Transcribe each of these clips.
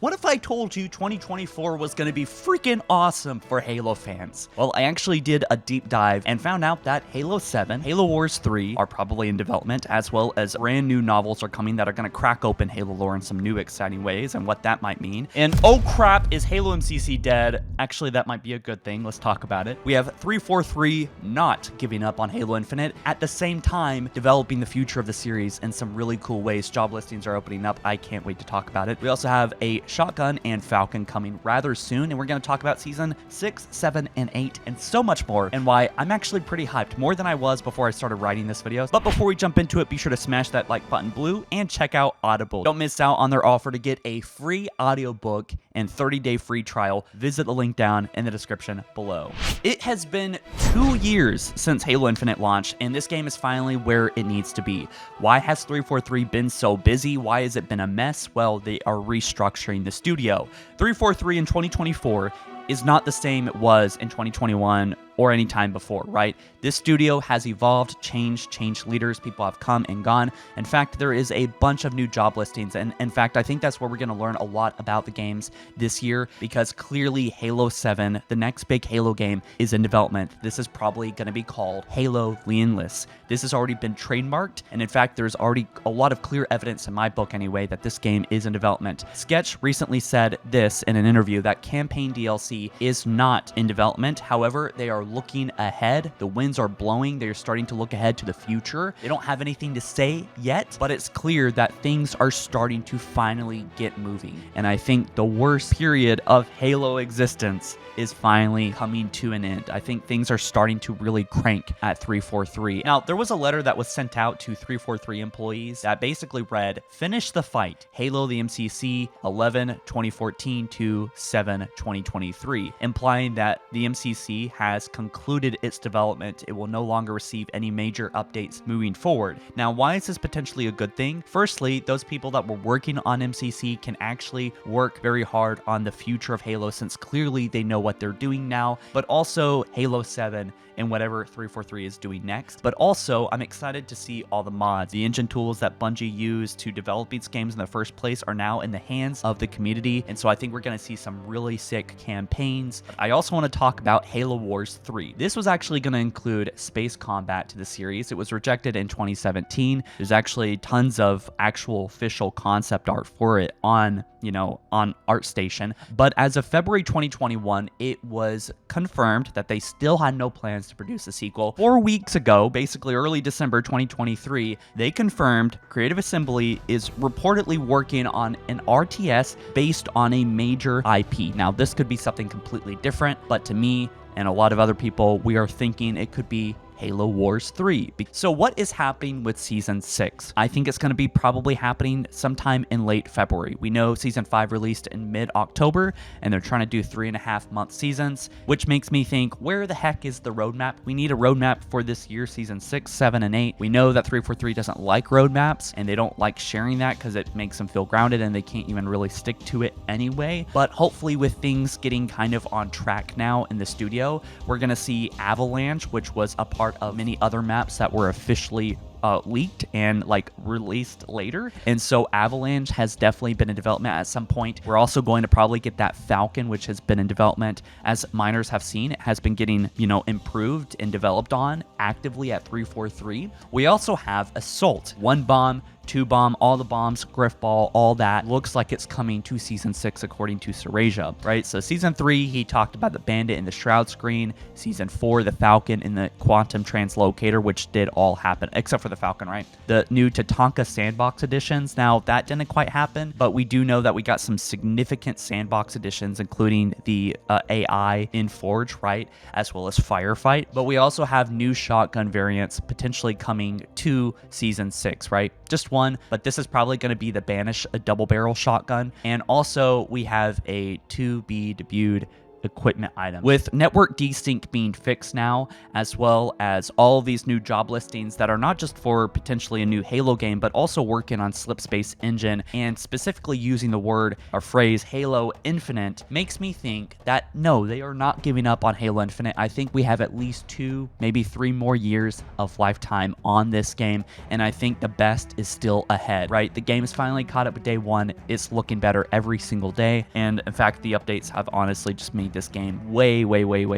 What if I told you 2024 was going to be freaking awesome for Halo fans? Well, I actually did a deep dive and found out that Halo 7, Halo Wars 3 are probably in development, as well as brand new novels are coming that are going to crack open Halo lore in some new exciting ways and what that might mean. And oh crap, is Halo MCC dead? Actually, that might be a good thing. Let's talk about it. We have 343 not giving up on Halo Infinite, at the same time developing the future of the series in some really cool ways. Job listings are opening up. I can't wait to talk about it. We also have a Shotgun and Falcon coming rather soon, and we're going to talk about season 6, 7, and 8, and so much more, and why I'm actually pretty hyped, more than I was before I started writing this video. But before we jump into it, be sure to smash that like button blue and check out Audible. Don't miss out on their offer to get a free audiobook and 30-day free trial. Visit the link down in the description below. It has been 2 years since Halo Infinite launched, and this game is finally where it needs to be. Why has 343 been so busy? Why has it been a mess? Well, they are restructuring the studio. 343 in 2024 is not the same it was in 2021 or any time before, right? This studio has evolved, changed leaders, people have come and gone. In fact, there is a bunch of new job listings, and in fact, I think that's where we're going to learn a lot about the games this year, because clearly Halo 7, the next big Halo game, is in development. This is probably going to be called Halo the Endless. This has already been trademarked, and in fact, there's already a lot of clear evidence in my book anyway that this game is in development. Sketch recently said this in an interview, that campaign DLC is not in development. However, they are looking ahead. The winds are blowing. They're starting to look ahead to the future. They don't have anything to say yet, but it's clear that things are starting to finally get moving. And I think the worst period of Halo existence is finally coming to an end. I think things are starting to really crank at 343. Now, there was a letter that was sent out to 343 employees that basically read, "Finish the fight. Halo the MCC 11/2014 to 7/2023, implying that the MCC has concluded its development. It will no longer receive any major updates moving forward." Now, why is this potentially a good thing? Firstly, those people that were working on MCC can actually work very hard on the future of Halo, since clearly they know what they're doing now, but also Halo 7 and whatever 343 is doing next. But also, I'm excited to see all the mods. The engine tools that Bungie used to develop these games in the first place are now in the hands of the community, and so I think we're going to see some really sick campaigns. I also want to talk about Halo Wars 3. This was actually going to include space combat to the series. It was rejected in 2017. There's actually tons of actual official concept art for it on ArtStation. But as of February 2021, it was confirmed that they still had no plans to produce a sequel. 4 weeks ago, basically early December 2023, they confirmed Creative Assembly is reportedly working on an RTS based on a major IP. Now, this could be something completely different, but to me and a lot of other people, we are thinking it could be Halo Wars 3. So what is happening with Season 6? I think it's going to be probably happening sometime in late February. We know Season 5 released in mid-October, and they're trying to do 3.5-month seasons, which makes me think, where the heck is the roadmap? We need a roadmap for this year, Season 6, 7, and 8. We know that 343 doesn't like roadmaps, and they don't like sharing that because it makes them feel grounded, and they can't even really stick to it anyway. But hopefully with things getting kind of on track now in the studio, we're going to see Avalanche, which was a part of many other maps that were officially leaked and released later. And so Avalanche has definitely been in development at some point. We're also going to probably get that Falcon, which has been in development. As miners have seen, it has been getting, improved and developed on actively at 343. We also have Assault, 1 bomb, 2 bomb, all the bombs, Griffball, all that looks like it's coming to Season 6 according to Seraja, right? So Season 3, he talked about the Bandit in the Shroud screen. Season 4, the Falcon in the Quantum Translocator, which did all happen, except for the Falcon, right? The new Tatanka Sandbox editions, now that didn't quite happen, but we do know that we got some significant Sandbox editions, including the AI in Forge, right? As well as Firefight. But we also have new shotgun variants potentially coming to Season 6, right? Just one, but this is probably going to be the Banish, a double barrel shotgun. And also we have a to be debuted equipment items. With network desync being fixed now, as well as all these new job listings that are not just for potentially a new Halo game, but also working on Slipspace Engine and specifically using the word or phrase Halo Infinite, makes me think that no, they are not giving up on Halo Infinite. I think we have at least 2, maybe 3 more years of lifetime on this game, and I think the best is still ahead, right? The game is finally caught up with day one. It's looking better every single day, and in fact, the updates have honestly just made this game way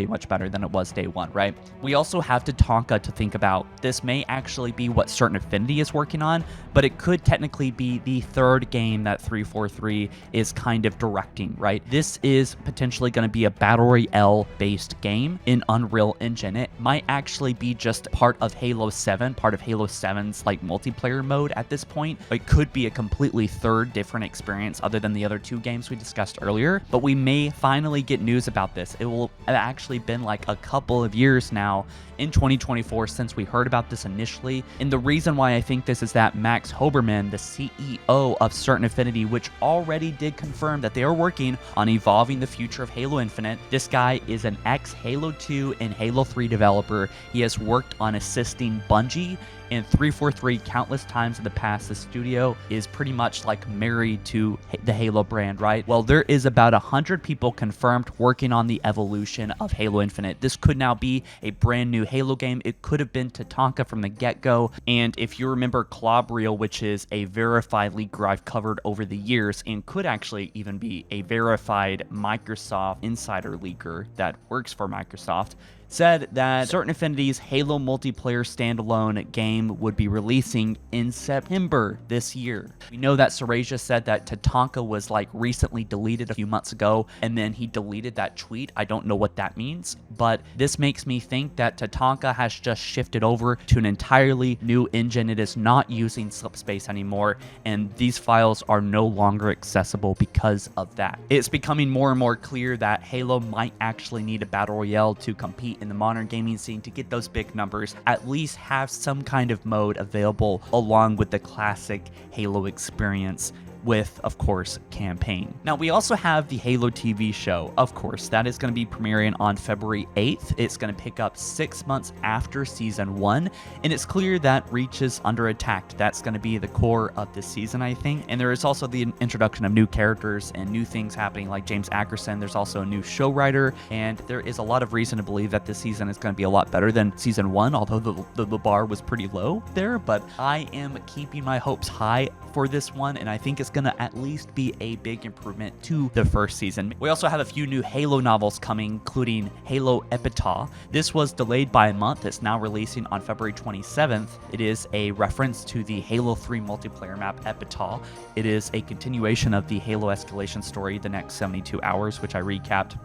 much better than it was day one, right? We also have Tatanka to think about. This may actually be what Certain Affinity is working on, but it could technically be the 3rd game that 343 is kind of directing, right? This is potentially going to be a Battle Royale based game in Unreal Engine. It might actually be just part of Halo 7, part of Halo 7's like multiplayer mode at this point. It could be a completely 3rd different experience other than the other 2 games we discussed earlier, but we may finally get news about this. It will have actually been like a couple of years now in 2024 since we heard about this initially, and the reason why I think this is that Max Hoberman, the CEO of Certain Affinity, which already did confirm that they are working on evolving the future of Halo Infinite. This guy is an ex-Halo 2 and Halo 3 developer. He has worked on assisting Bungie and 343 countless times in the past. The studio is pretty much like married to the Halo brand, right? Well, there is about 100 people confirmed working on the evolution of Halo Infinite. This could now be a brand new Halo game. It could have been Tatanka from the get-go, and if you remember Clobriel, which is a verified leaker I've covered over the years, and could actually even be a verified Microsoft insider leaker that works for Microsoft, said that Certain Affinity's Halo multiplayer standalone game would be releasing in September this year. We know that Serasia said that Tatanka was like recently deleted a few months ago, and then he deleted that tweet. I don't know what that means, but this makes me think that Tatanka has just shifted over to an entirely new engine. It is not using Slipspace anymore, and these files are no longer accessible because of that. It's becoming more and more clear that Halo might actually need a Battle Royale to compete in the modern gaming scene to get those big numbers, at least have some kind of mode available along with the classic Halo experience with, of course, campaign. Now, we also have the Halo TV show. Of course, that is going to be premiering on February 8th. It's going to pick up 6 months after season 1, and it's clear that Reach is under attack. That's going to be the core of this season, I think. And there is also the introduction of new characters and new things happening, like James Ackerson. There's also a new show writer, and there is a lot of reason to believe that this season is going to be a lot better than season 1, although the bar was pretty low there. But I am keeping my hopes high for this one, and I think it's gonna at least be a big improvement to the first season. We also have a few new Halo novels coming, including Halo Epitaph. This was delayed by a month. It's now releasing on February 27th. It is a reference to the Halo 3 multiplayer map Epitaph. It is a continuation of the Halo escalation story, The Next 72 Hours, which I recapped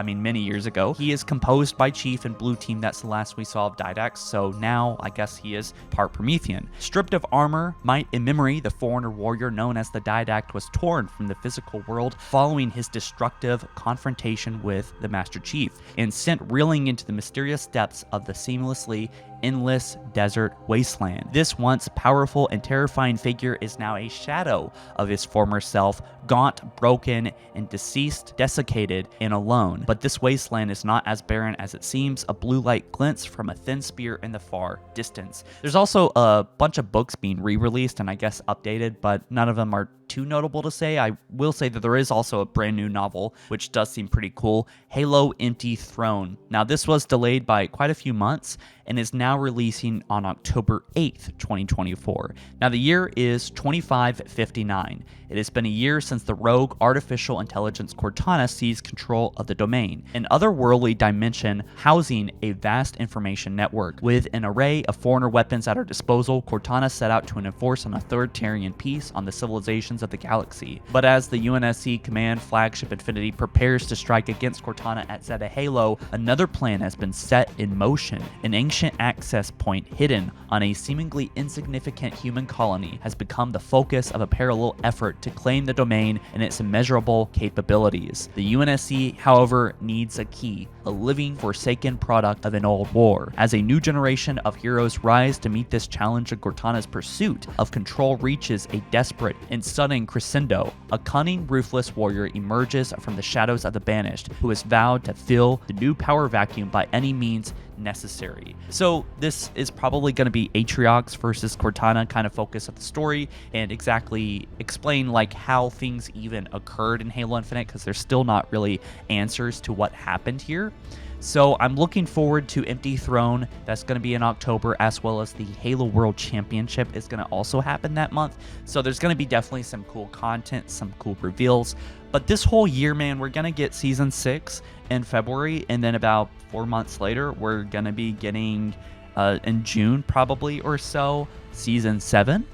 many years ago. He is composed by Chief and Blue Team. That's the last we saw of Didact, so now I guess he is part Promethean. Stripped of armor, might and memory, the Forerunner warrior known as the Didact was torn from the physical world following his destructive confrontation with the Master Chief and sent reeling into the mysterious depths of the seamlessly endless desert wasteland. This once powerful and terrifying figure is now a shadow of his former self, gaunt, broken, and deceased, desiccated, and alone. But this wasteland is not as barren as it seems. A blue light glints from a thin spear in the far distance. There's also a bunch of books being re-released and I guess updated, but none of them are too notable to say. I will say that there is also a brand new novel, which does seem pretty cool, Halo Empty Throne. Now, this was delayed by quite a few months and is now releasing on October 8th, 2024. Now, the year is 2559. It has been a year since the rogue artificial intelligence Cortana seized control of the domain, an otherworldly dimension housing a vast information network. With an array of Forerunner weapons at her disposal, Cortana set out to enforce an authoritarian peace on the civilizations of the galaxy. But as the UNSC command flagship Infinity prepares to strike against Cortana at Zeta Halo, another plan has been set in motion. An ancient access point hidden on a seemingly insignificant human colony has become the focus of a parallel effort to claim the domain and its immeasurable capabilities. The UNSC, however, needs a key, a living, forsaken product of an old war. As a new generation of heroes rise to meet this challenge, Cortana's pursuit of control reaches a desperate and sudden named Crescendo, a cunning, ruthless warrior emerges from the shadows of the Banished, who has vowed to fill the new power vacuum by any means necessary. So this is probably going to be Atriox versus Cortana kind of focus of the story, and exactly explain like how things even occurred in Halo Infinite, because there's still not really answers to what happened here. So I'm looking forward to Empty Throne. That's going to be in October, as well as the Halo World Championship is going to also happen that month. So there's going to be definitely some cool content, some cool reveals. But this whole year, man, we're going to get Season 6 in February, and then about 4 months later, we're going to be getting, in June probably or so, Season 7.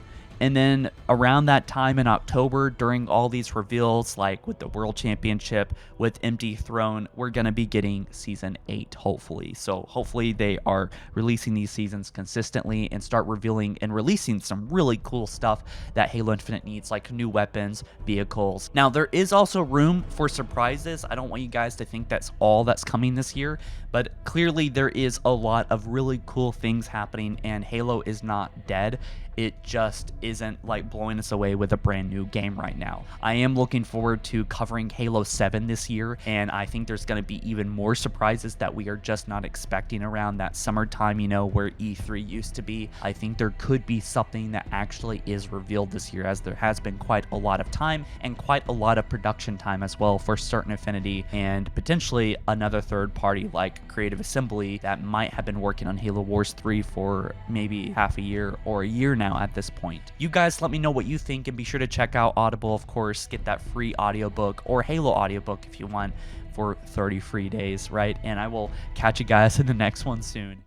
And then around that time in October, during all these reveals, like with the World Championship, with Empty Throne, we're going to be getting Season 8, hopefully. So hopefully they are releasing these seasons consistently and start revealing and releasing some really cool stuff that Halo Infinite needs, like new weapons, vehicles. Now, there is also room for surprises. I don't want you guys to think that's all that's coming this year, but clearly there is a lot of really cool things happening, and Halo is not dead. It just isn't like blowing us away with a brand new game right now. I am looking forward to covering Halo 7 this year, and I think there's going to be even more surprises that we are just not expecting around that summertime, you know, where E3 used to be. I think there could be something that actually is revealed this year, as there has been quite a lot of time and quite a lot of production time as well for Certain Affinity, and potentially another third party like Creative Assembly that might have been working on Halo Wars 3 for maybe half a year or a year now at this point. You guys let me know what you think, and be sure to check out Audible, of course. Get that free audiobook, or Halo audiobook if you want, for 30 free days, right? And I will catch you guys in the next one soon.